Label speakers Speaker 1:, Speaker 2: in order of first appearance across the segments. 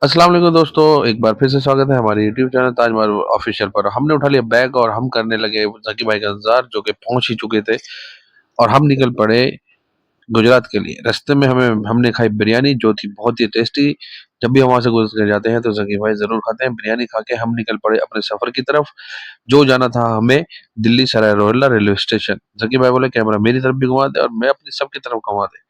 Speaker 1: अस्सलाम वालेकुम दोस्तों, एक बार फिर से स्वागत है हमारे यूट्यूब चैनल ताजमहल ऑफिशियल पर। हमने उठा लिया बैग और हम करने लगे जकी भाई का इंतजार, जो कि पहुंच ही चुके थे। और हम निकल पड़े गुजरात के लिए। रास्ते में हमें हमने खाई बिरयानी, जो थी बहुत ही टेस्टी। जब भी हम वहां से गुजर जाते हैं तो जकी भाई जरूर खाते हैं। बिरयानी खा के हम निकल पड़े अपने सफर की तरफ, जो जाना था हमें दिल्ली सराय रोहिल्ला रेलवे स्टेशन। जकी भाई बोले कैमरा मेरी तरफ भी घुमा दे और मैं अपनी सबकी तरफ घुमा दे।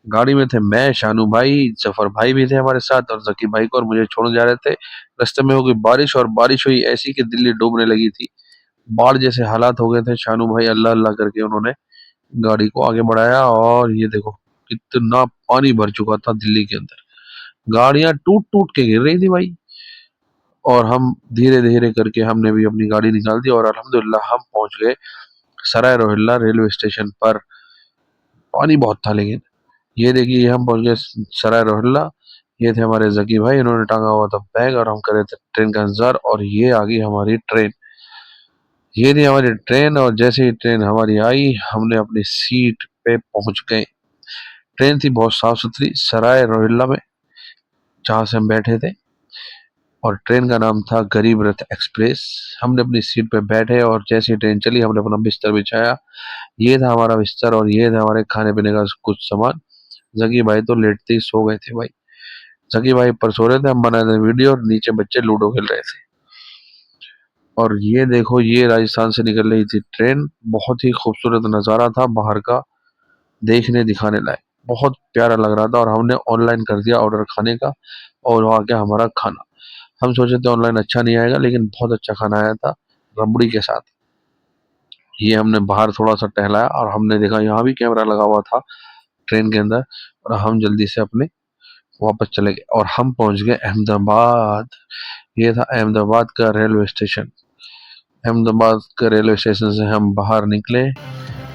Speaker 1: गाड़ी में थे मैं, शानू भाई, जफर भाई भी थे हमारे साथ, और जकी भाई को और मुझे छोड़ने जा रहे थे। रास्ते में हो गई बारिश, और बारिश हुई ऐसी कि दिल्ली डूबने लगी थी। बाढ़ जैसे हालात हो गए थे। शानू भाई अल्लाह अल्लाह करके उन्होंने गाड़ी को आगे बढ़ाया, और ये देखो कितना पानी भर चुका था दिल्ली के अंदर। गाड़ियां टूट टूट के गिर रही थी भाई। और हम धीरे धीरे करके हमने भी अपनी गाड़ी निकाल दी, और अल्हम्दुलिल्लाह हम पहुंच गए सराय रोहिल्ला रेलवे स्टेशन पर। पानी बहुत था लेकिन। ये देखिए हम पहुंच गए सराय रोहिल्ला। ये थे हमारे जकी भाई, इन्होंने टांगा हुआ था बैग, और हम कर रहे थे ट्रेन का इंतजार। और ये आ गई हमारी ट्रेन। ये थी हमारी ट्रेन, और जैसे ही ट्रेन हमारी आई हमने अपनी सीट पे पहुंच गए। ट्रेन थी बहुत साफ सुथरी सराय रोहिल्ला में, जहां से हम बैठे थे। और ट्रेन का नाम था गरीब रथ एक्सप्रेस। हमने अपनी सीट पे बैठे, और जैसे ही ट्रेन चली हमने अपना बिस्तर बिछाया। ये था हमारा बिस्तर, और ये था हमारे खाने पीने का कुछ सामान। जकी भाई तो लेटते ही सो गए थे भाई। जकी भाई ऊपर सो रहे थे, हम बना रहे वीडियो, और नीचे बच्चे लूडो खेल रहे थे। और ये देखो, ये राजस्थान से निकल रही थी ट्रेन। बहुत ही खूबसूरत नज़ारा था बाहर का, देखने दिखाने लायक। बहुत प्यारा लग रहा था, और हमने ऑनलाइन कर दिया ऑर्डर खाने का। और वहाँ गया हमारा खाना। हम सोचे थे ऑनलाइन अच्छा नहीं आएगा, लेकिन बहुत अच्छा खाना आया था रबड़ी के साथ। ये हमने बाहर थोड़ा सा टहलाया, और हमने देखा यहाँ भी कैमरा लगा हुआ था ट्रेन के अंदर। और हम जल्दी से अपने वापस चले गए, और हम पहुंच गए अहमदाबाद। ये था अहमदाबाद का रेलवे स्टेशन। अहमदाबाद के रेलवे स्टेशन से हम बाहर निकले,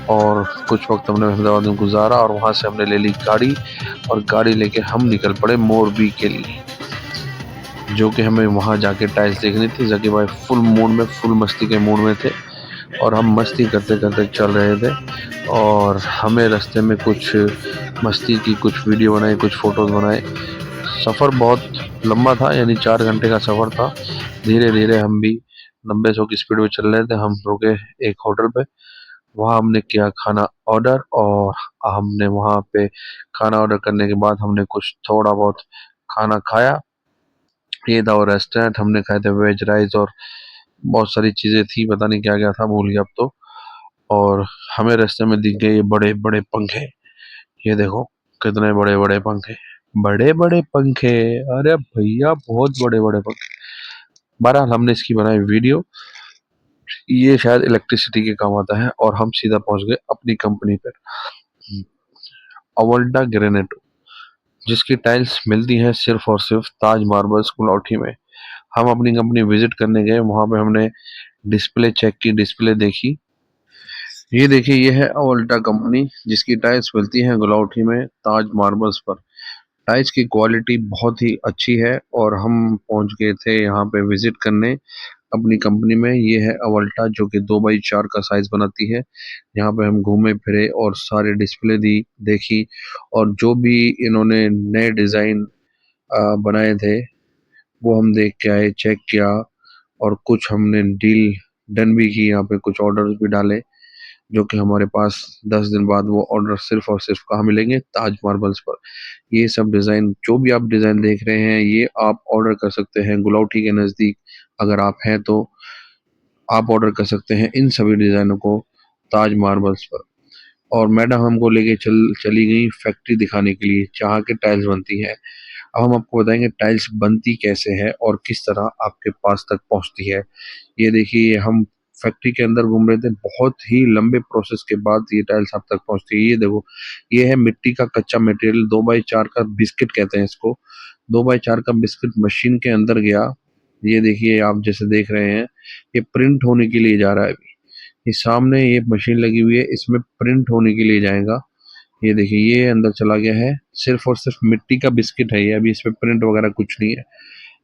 Speaker 1: और कुछ वक्त हमने अहमदाबाद में गुजारा, और वहां से हमने ले ली गाड़ी। और गाड़ी लेके हम निकल पड़े मोरबी के लिए, जो कि हमें वहां जाके टाइल्स देखनी थी। जबकि भाई फुल मूड में, फुल मस्ती के मूड में थे, और हम मस्ती करते करते चल रहे थे। और हमें रास्ते में कुछ मस्ती की कुछ वीडियो बनाई, कुछ फोटोज बनाए। सफ़र बहुत लंबा था, यानी 4 घंटे का सफ़र था। धीरे धीरे हम भी 90-100 की स्पीड में चल रहे थे। हम रुके एक होटल पे, वहाँ हमने किया खाना ऑर्डर। और हमने वहाँ पे खाना ऑर्डर करने के बाद हमने कुछ थोड़ा बहुत खाना खाया। ये था वो रेस्टोरेंट, हमने खाए थे वेज राइस, और बहुत सारी चीज़ें थी, पता नहीं क्या क्या था, भूल गया अब तो। और हमें रास्ते में दिख गए ये बड़े बड़े पंखे। ये देखो कितने बड़े बड़े पंखे, बड़े बड़े पंखे। अरे भैया बहुत बड़े बड़े पंखे। बहरहाल हमने इसकी बनाई वीडियो। ये शायद इलेक्ट्रिसिटी के काम आता है। और हम सीधा पहुंच गए अपनी कंपनी पर, अवल्टा ग्रेनेटो, जिसकी टाइल्स मिलती हैं सिर्फ और सिर्फ ताज मार्बल्स गुलाउठी में। हम अपनी कंपनी विजिट करने गए, वहां पे हमने डिस्प्ले चेक की, डिस्प्ले देखी। ये देखिए, ये है अवल्टा कंपनी, जिसकी टाइल्स मिलती हैं गुलाउठी में ताज मार्बल्स पर। टाइल्स की क्वालिटी बहुत ही अच्छी है। और हम पहुंच गए थे यहाँ पे विजिट करने अपनी कंपनी में। ये है अवल्टा, जो कि 2x4 का साइज बनाती है। यहाँ पे हम घूमे फिरे और सारे डिस्प्ले दी देखी। और जो भी इन्होंने नए डिज़ाइन बनाए थे, वो हम देख के आए, चेक किया। और कुछ हमने डील डन भी की, यहाँ पे कुछ ऑर्डर्स भी डाले, जो कि हमारे पास 10 दिन बाद वो ऑर्डर सिर्फ और सिर्फ कहाँ मिलेंगे, ताज मार्बल्स पर। ये सब डिज़ाइन, जो भी आप डिज़ाइन देख रहे हैं, ये आप ऑर्डर कर सकते हैं गुलाउठी के नज़दीक। अगर आप हैं तो आप ऑर्डर कर सकते हैं इन सभी डिज़ाइनों को ताज मार्बल्स पर। और मैडम हमको लेके चली गई फैक्ट्री दिखाने के लिए, जहाँ के टाइल्स बनती है। अब हम आपको बताएंगे टाइल्स बनती कैसे है और किस तरह आपके पास तक पहुंचती है। ये देखिए, हम फैक्ट्री के अंदर घूम रहे थे। बहुत ही लंबे प्रोसेस के बाद ये टाइल्स आप तक पहुंचती है। ये देखो, ये है मिट्टी का कच्चा मटेरियल, 2x4 का बिस्किट कहते हैं इसको। 2x4 का बिस्किट मशीन के अंदर गया। ये देखिए, आप जैसे देख रहे हैं, ये प्रिंट होने के लिए जा रहा है अभी। ये सामने ये मशीन लगी हुई है, इसमें प्रिंट होने के लिए जाएगा। ये देखिए, ये अंदर चला गया है। सिर्फ और सिर्फ मिट्टी का बिस्किट है ये, अभी इसमें प्रिंट वगैरह कुछ नहीं है।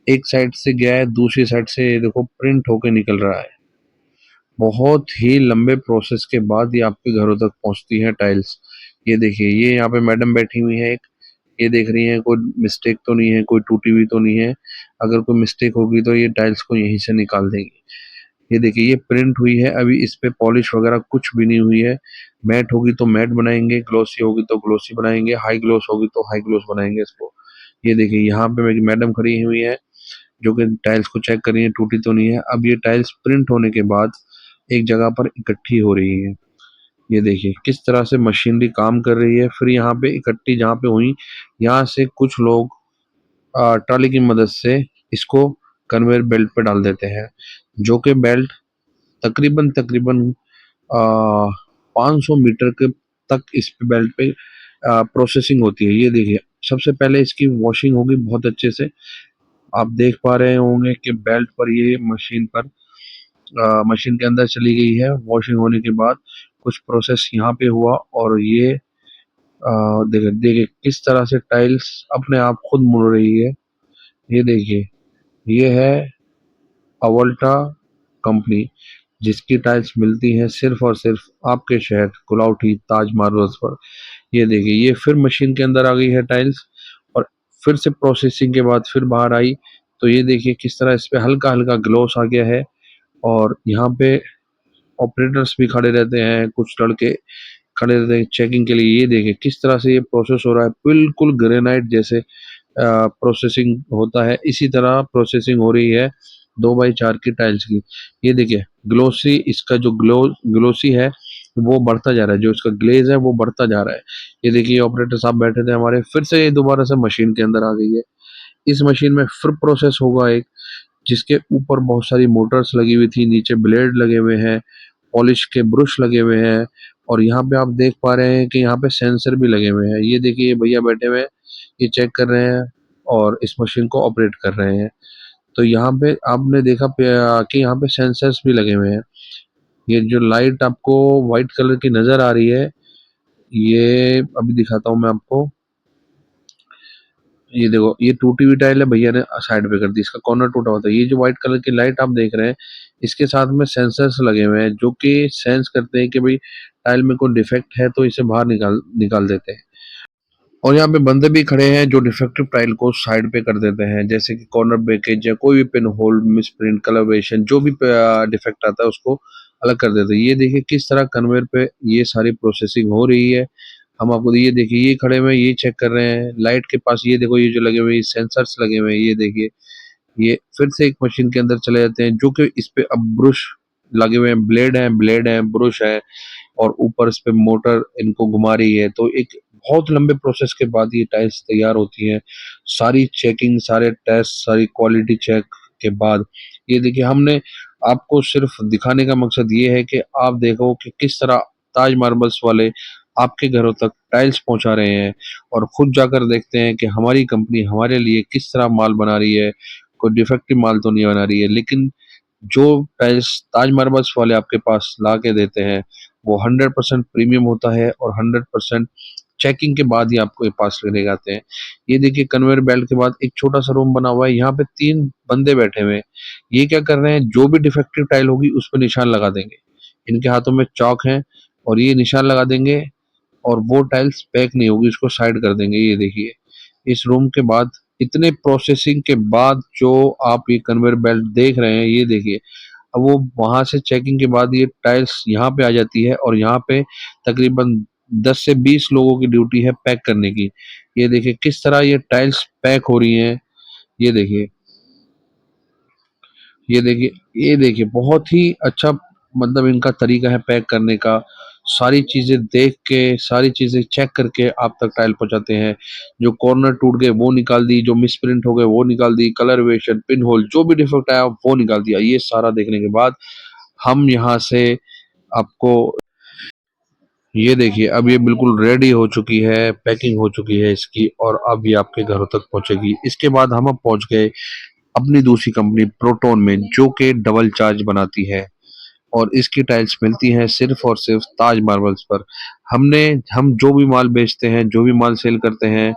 Speaker 1: एक साइड से गया है, दूसरी साइड से ये देखो प्रिंट होके निकल रहा है। बहुत ही लंबे प्रोसेस के बाद ये आपके घरों तक पहुंचती है टाइल्स। ये देखिए, ये यहाँ पे मैडम बैठी हुई है एक, ये देख रही हैं कोई मिस्टेक तो नहीं है, कोई टूटी हुई तो नहीं है। अगर कोई मिस्टेक होगी तो ये टाइल्स को यहीं से निकाल देंगी। ये देखिए ये प्रिंट हुई है, अभी इस पे पॉलिश वगैरह कुछ भी नहीं हुई है। मैट होगी तो मैट बनाएंगे, ग्लोसी होगी तो ग्लोसी बनाएंगे, हाई ग्लोस होगी तो हाई ग्लोस बनाएंगे इसको। ये देखिए यहाँ पे मेरी मैडम खड़ी हुई है जो कि टाइल्स को चेक कर रही है टूटी तो नहीं है। अब ये टाइल्स प्रिंट होने के बाद एक जगह पर इकट्ठी हो रही है। ये देखिए किस तरह से मशीनरी काम कर रही है। फिर यहाँ पे इकट्ठी जहाँ पे हुई, यहाँ से कुछ लोग ट्रॉली की मदद से इसको कन्वेयर बेल्ट पे डाल देते हैं, जो कि बेल्ट तकरीबन तकरीबन 500 मीटर के तक इस पे बेल्ट पे प्रोसेसिंग होती है। ये देखिए सबसे पहले इसकी वॉशिंग होगी बहुत अच्छे से। आप देख पा रहे होंगे कि बेल्ट पर ये मशीन पर मशीन के अंदर चली गई है। वॉशिंग होने के बाद कुछ प्रोसेस यहाँ पे हुआ और ये देखिए देखिए किस तरह से टाइल्स अपने आप खुद मुड़ रही है। ये देखिए ये है अवल्टा कंपनी, जिसकी टाइल्स मिलती हैं सिर्फ और सिर्फ आपके शहर कुलाउठी ताज मार्बल्स पर। ये देखिए ये फिर मशीन के अंदर आ गई है टाइल्स, और फिर से प्रोसेसिंग के बाद फिर बाहर आई। तो ये देखिए किस तरह इस पे हल्का हल्का ग्लोस आ गया है। और यहाँ पे ऑपरेटर्स भी खड़े रहते हैं, कुछ लड़के खड़े रहते हैं चेकिंग के लिए। ये देखिए किस तरह से ये प्रोसेस हो रहा है, बिल्कुल ग्रेनाइट जैसे प्रोसेसिंग होता है, इसी तरह प्रोसेसिंग हो रही है 2x4 की टाइल्स की। ये देखिए ग्लोसी, इसका जो ग्लोसी है वो बढ़ता जा रहा है, जो इसका ग्लेज है वो बढ़ता जा रहा है। ये देखिए ऑपरेटर साहब बैठे थे हमारे, फिर से ये दोबारा से मशीन के अंदर आ गई है। इस मशीन में फिर प्रोसेस होगा एक, जिसके ऊपर बहुत सारी मोटर्स लगी हुई थी, नीचे ब्लेड लगे हुए हैं, पॉलिश के ब्रश लगे हुए हैं, और यहाँ पे आप देख पा रहे हैं कि यहाँ पे सेंसर भी लगे हुए हैं। ये देखिए ये भैया बैठे हुए हैं, ये चेक कर रहे हैं और इस मशीन को ऑपरेट कर रहे हैं। तो यहाँ पे आपने देखा कि यहाँ पे सेंसर्स भी लगे हुए हैं। ये जो लाइट आपको व्हाइट कलर की नजर आ रही है, ये अभी दिखाता हूँ मैं आपको। ये देखो ये टूटी हुई टाइल है, भैया ने साइड पे कर दी, इसका कॉर्नर टूटा होता है। ये जो व्हाइट कलर की लाइट आप देख रहे हैं, इसके साथ में सेंसर्स लगे हुए हैं जो कि सेंस करते हैं कि भाई टाइल में कोई डिफेक्ट है तो इसे बाहर निकाल निकाल देते हैं। और यहाँ पे बंदे भी खड़े हैं जो डिफेक्टिव टाइल को साइड पे कर देते हैं, जैसे कि कॉर्नर ब्रेकेज या कोई भी पिन होल, मिस प्रिंट, कलरवेशन, जो भी डिफेक्ट आता है उसको अलग कर देते हैं। ये देखिए किस तरह कन्वेयर पे ये सारी प्रोसेसिंग हो रही है। हम आपको ये देखिए ये खड़े हुए हैं, ये चेक कर रहे हैं लाइट के पास। ये देखो ये जो लगे हुए सेंसर्स लगे हुए हैं, ये देखिए ये फिर से एक मशीन के अंदर चले जाते हैं, जो कि इस पे अब ब्रश लगे हुए हैं, ब्लेड है, ब्रश है, और ऊपर इस पे मोटर इनको घुमा रही है। तो एक बहुत लंबे प्रोसेस के बाद ये टाइल्स तैयार होती हैं, सारी चेकिंग, सारे टेस्ट, सारी क्वालिटी चेक के बाद। ये देखिए हमने आपको सिर्फ दिखाने का मकसद ये है कि आप देखो कि किस तरह ताज मार्बल्स वाले आपके घरों तक टाइल्स पहुंचा रहे हैं, और खुद जाकर देखते हैं कि हमारी कंपनी हमारे लिए किस तरह माल बना रही है, कोई डिफेक्टिव माल तो नहीं बना रही है। लेकिन जो टाइल्स ताज मार्बल्स वाले आपके पास ला के देते हैं वो 100% प्रीमियम होता है, और 100% चेकिंग के बाद ही आपको ये पास लेने आते हैं। ये देखिए कन्वेयर बेल्ट के बाद एक छोटा सा रूम बना हुआ है, यहाँ पे 3 बंदे बैठे हुए हैं। ये क्या कर रहे हैं, जो भी डिफेक्टिव टाइल होगी उस पर निशान लगा देंगे। इनके हाथों में चौक है, और ये निशान लगा देंगे, और वो टाइल्स पैक नहीं होगी, उसको साइड कर देंगे। ये देखिए इस रूम के बाद इतने प्रोसेसिंग के बाद जो आप ये कन्वेयर बेल्ट देख रहे हैं, ये देखिए अब वो वहां से चेकिंग के बाद ये टाइल्स यहाँ पे आ जाती है, और यहाँ पे तकरीबन 10 से 20 लोगों की ड्यूटी है पैक करने की। ये देखिए किस तरह ये टाइल्स पैक हो रही हैं। ये देखिए ये देखिए ये देखिए बहुत ही अच्छा मतलब इनका तरीका है पैक करने का। सारी चीजें देख के, सारी चीजें चेक करके आप तक टाइल पहुंचाते हैं। जो कॉर्नर टूट गए वो निकाल दी, जो मिस प्रिंट हो गए वो निकाल दी, कलर वेशन, पिन होल, जो भी डिफेक्ट आया वो निकाल दिया। ये सारा देखने के बाद हम यहाँ से आपको ये देखिए अब ये बिल्कुल रेडी हो चुकी है, पैकिंग हो चुकी है इसकी, और अब ये आपके घरों तक पहुंचेगी। इसके बाद हम अब पहुंच गए अपनी दूसरी कंपनी प्रोटोन में, जो कि डबल चार्ज बनाती है, और इसकी टाइल्स मिलती हैं सिर्फ और सिर्फ ताज मार्बल्स पर। हम जो भी माल बेचते हैं, जो भी माल सेल करते हैं,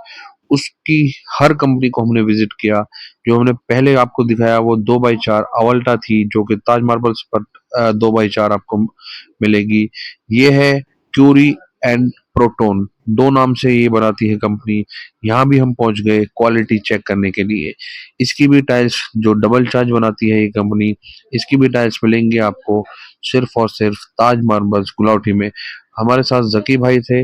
Speaker 1: उसकी हर कंपनी को हमने विजिट किया। जो हमने पहले आपको दिखाया वो 2x4 अवल्टा थी, जो कि ताज मार्बल्स पर 2x4 आपको मिलेगी। ये है क्यूरी एंड प्रोटोन, दो नाम से ये बनाती है कंपनी। यहाँ भी हम पहुंच गए क्वालिटी चेक करने के लिए। इसकी भी टाइल्स जो डबल चार्ज बनाती है ये कंपनी, इसकी भी टाइल्स मिलेंगे आपको सिर्फ और सिर्फ ताज मार्बल्स गुलाउटी में। हमारे साथ जकी भाई थे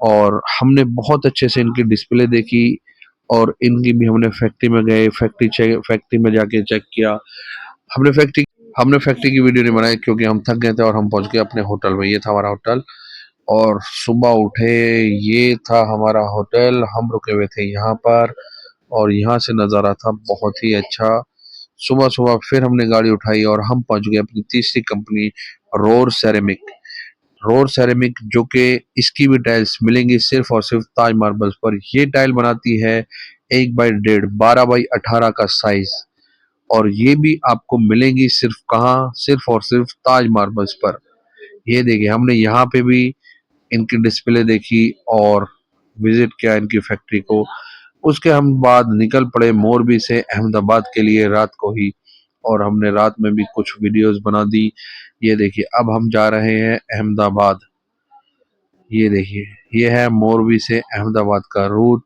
Speaker 1: और हमने बहुत अच्छे से इनकी डिस्प्ले देखी और इनकी भी हमने फैक्ट्री में गए, फैक्ट्री में जाके चेक किया। हमने फैक्ट्री हमने फैक्ट्री की वीडियो नहीं बनाई क्योंकि हम थक गए थे और हम पहुंच गए अपने होटल में। ये था हमारा होटल और सुबह उठे, ये था हमारा होटल, हम रुके हुए थे यहाँ पर और यहाँ से नज़ारा था बहुत ही अच्छा। सुबह सुबह फिर हमने गाड़ी उठाई और हम पहुंच गए अपनी तीसरी company roar ceramic. Roar ceramic जो कि इसकी भी टाइल्स मिलेंगी सिर्फ और सिर्फ ताज मार्बल्स पर। ये टाइल बनाती है 1 बाई 1.5 12 बाई 18 का साइज और ये भी आपको मिलेंगी सिर्फ कहाँ, सिर्फ और सिर्फ ताज मार्बल्स पर। ये देखिए हमने यहाँ पे भी इनकी डिस्प्ले देखी और विजिट किया इनकी फैक्ट्री को। उसके हम बाद निकल पड़े मोरबी से अहमदाबाद के लिए रात को ही और हमने रात में भी कुछ वीडियोस बना दी। ये देखिए अब हम जा रहे हैं अहमदाबाद। ये देखिए ये है मोरबी से अहमदाबाद का रूट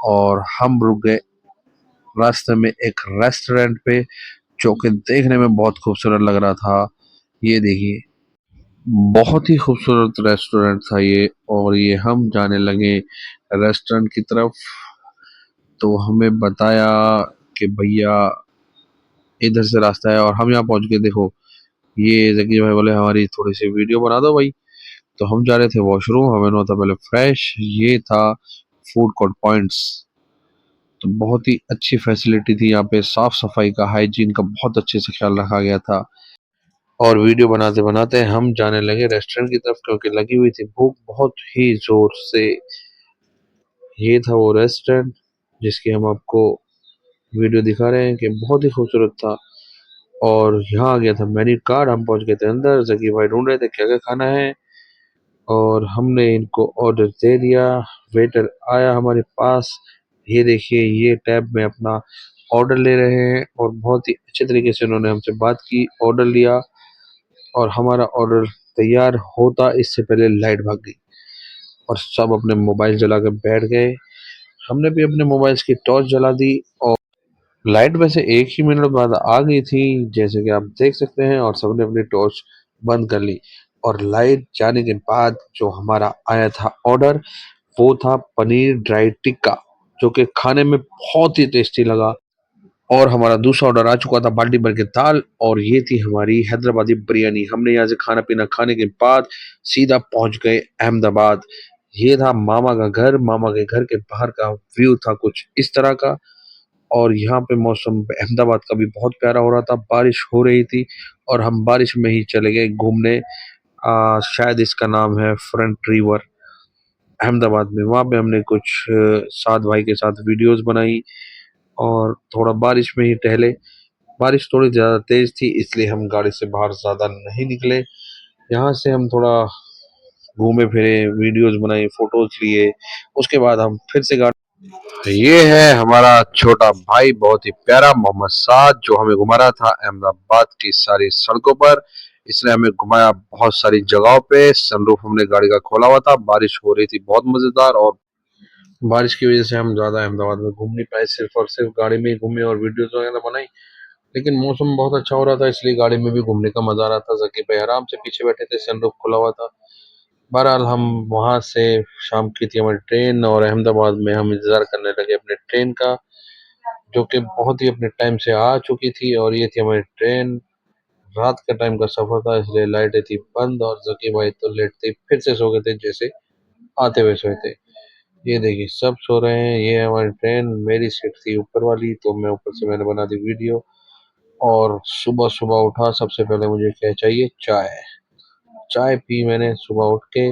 Speaker 1: और हम रुक गए रास्ते में एक रेस्टोरेंट पे जो कि देखने में बहुत खूबसूरत लग रहा था। ये देखिए बहुत ही खूबसूरत रेस्टोरेंट था ये और ये हम जाने लगे रेस्टोरेंट की तरफ। तो हमें बताया कि भैया इधर से रास्ता है और हम यहाँ पहुंच गए। देखो ये जकी भाई बोले हमारी थोड़ी सी वीडियो बना दो भाई। तो हम जा रहे थे वॉशरूम, हमें ना था पहले फ्रेश। ये था फूड कोर्ट पॉइंट्स। तो बहुत ही अच्छी फैसिलिटी थी यहाँ पे, साफ सफाई का, हाइजीन का बहुत अच्छे से ख्याल रखा गया था। और वीडियो बनाते बनाते हम जाने लगे रेस्टोरेंट की तरफ क्योंकि लगी हुई थी भूख बहुत ही जोर से। ये था वो रेस्टोरेंट जिसकी हम आपको वीडियो दिखा रहे हैं कि बहुत ही खूबसूरत था। और यहाँ आ गया था मेन्यू कार्ड, हम पहुंच गए थे अंदर। जकी भाई ढूंढ रहे थे क्या क्या खाना है और हमने इनको ऑर्डर दे दिया। वेटर आया हमारे पास। ये देखिए ये टैब में अपना ऑर्डर ले रहे हैं और बहुत ही अच्छे तरीके से उन्होंने हमसे बात की, ऑर्डर लिया और हमारा ऑर्डर तैयार होता इससे पहले लाइट भाग गई और सब अपने मोबाइल जला के बैठ गए। हमने भी अपने मोबाइल्स की टॉर्च जला दी और लाइट में से 1 ही मिनट बाद आ गई थी जैसे कि आप देख सकते हैं और सबने अपनी टॉर्च बंद कर ली। और लाइट जाने के बाद जो हमारा आया था ऑर्डर वो था पनीर ड्राई टिक्का जो कि खाने में बहुत ही टेस्टी लगा। और हमारा दूसरा ऑर्डर आ चुका था बाल्टी भर के दाल और ये थी हमारी हैदराबादी बिरयानी। हमने यहाँ से खाना पीना खाने के बाद सीधा पहुंच गए अहमदाबाद। ये था मामा का घर, मामा के घर के बाहर का व्यू था कुछ इस तरह का। और यहाँ पे मौसम अहमदाबाद का भी बहुत प्यारा हो रहा था, बारिश हो रही थी और हम बारिश में ही चले गए घूमने। शायद इसका नाम है फ्रंट रिवर अहमदाबाद में। वहाँ पे हमने कुछ साथ भाई के साथ वीडियोस बनाई और थोड़ा बारिश में ही टहले। बारिश थोड़ी ज़्यादा तेज थी इसलिए हम गाड़ी से बाहर ज़्यादा नहीं निकले। यहाँ से हम थोड़ा घूमे फिरे, वीडियोस बनाई, फोटोज लिए। उसके बाद हम फिर से गाड़ी। ये है हमारा छोटा भाई, बहुत ही प्यारा मोहम्मद साद, जो हमें घुमा रहा था अहमदाबाद की सारी सड़कों पर। इसने हमें घुमाया बहुत सारी जगहों पे। सनरूफ हमने गाड़ी का खोला हुआ था, बारिश हो रही थी बहुत मजेदार और बारिश की वजह से हम ज्यादा अहमदाबाद में घूम नहीं पाए, सिर्फ और सिर्फ गाड़ी में ही घूमे और वीडियोस वगैरह बनाई। लेकिन मौसम बहुत अच्छा हो रहा था इसलिए गाड़ी में भी घूमने का मजा आ रहा था। जकी भाई आराम से पीछे बैठे थे, सनरूफ खुला हुआ था। बहरहाल हम वहां से, शाम की थी हमारी ट्रेन और अहमदाबाद में हम इंतजार करने लगे अपने ट्रेन का जो कि बहुत ही अपने टाइम से आ चुकी थी। और ये थी हमारी ट्रेन। रात का टाइम का सफर था इसलिए लाइटें थी बंद और जकी भाई तो लेट थे, फिर से सो गए थे जैसे आते हुए सोए थे। ये देखिए सब सो रहे हैं। ये है हमारी ट्रेन, मेरी सीट थी ऊपर वाली तो मैं ऊपर से मैंने बना दी वीडियो। और सुबह सुबह उठा, सबसे पहले मुझे क्या चाहिए, चाय। चाय पी मैंने सुबह उठ के।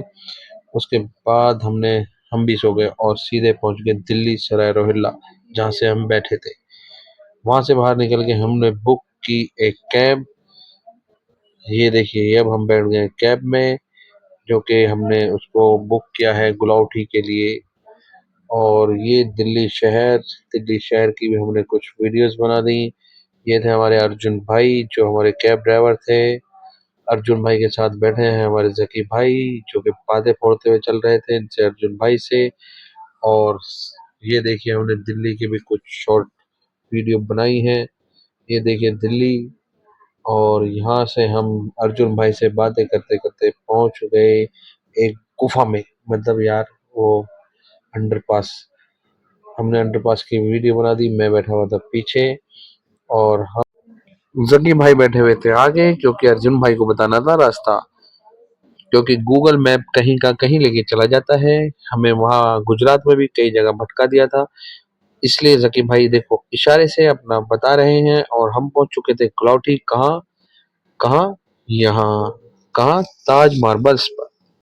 Speaker 1: उसके बाद हम भी सो गए और सीधे पहुंच गए दिल्ली सराय रोहिल्ला जहाँ से हम बैठे थे। वहां से बाहर निकल के हमने बुक की एक कैब। ये देखिए अब हम बैठ गए कैब में जो कि हमने उसको बुक किया है गुलाउठी के लिए। और ये दिल्ली शहर की भी हमने कुछ वीडियोस बना दी। ये थे हमारे अर्जुन भाई जो हमारे कैब ड्राइवर थे। अर्जुन भाई के साथ बैठे हैं हमारे जकी भाई, जो कि बातें फोड़ते हुए चल रहे थे इनसे, अर्जुन भाई से। और ये देखिए हमने दिल्ली की भी कुछ शॉर्ट वीडियो बनाई है। ये देखिए दिल्ली, और यहाँ से हम अर्जुन भाई से बातें करते करते पहुंच गए एक गुफा में। मतलब यार वो अंडरपास, हमने अंडरपास की वीडियो बना दी, मैं बैठा हुआ था पीछे और हम जकी भाई बैठे हुए थे आगे, क्योंकि अर्जुन भाई को बताना था रास्ता, क्योंकि गूगल मैप कहीं का कहीं लेके चला जाता है। हमें वहाँ गुजरात में भी कई जगह भटका दिया था, इसलिए जकी भाई देखो इशारे से अपना बता रहे हैं। और हम पहुंच चुके थे क्लौटी, कहाँ कहाँ, यहाँ कहाँ, ताज मार्बल्स पर।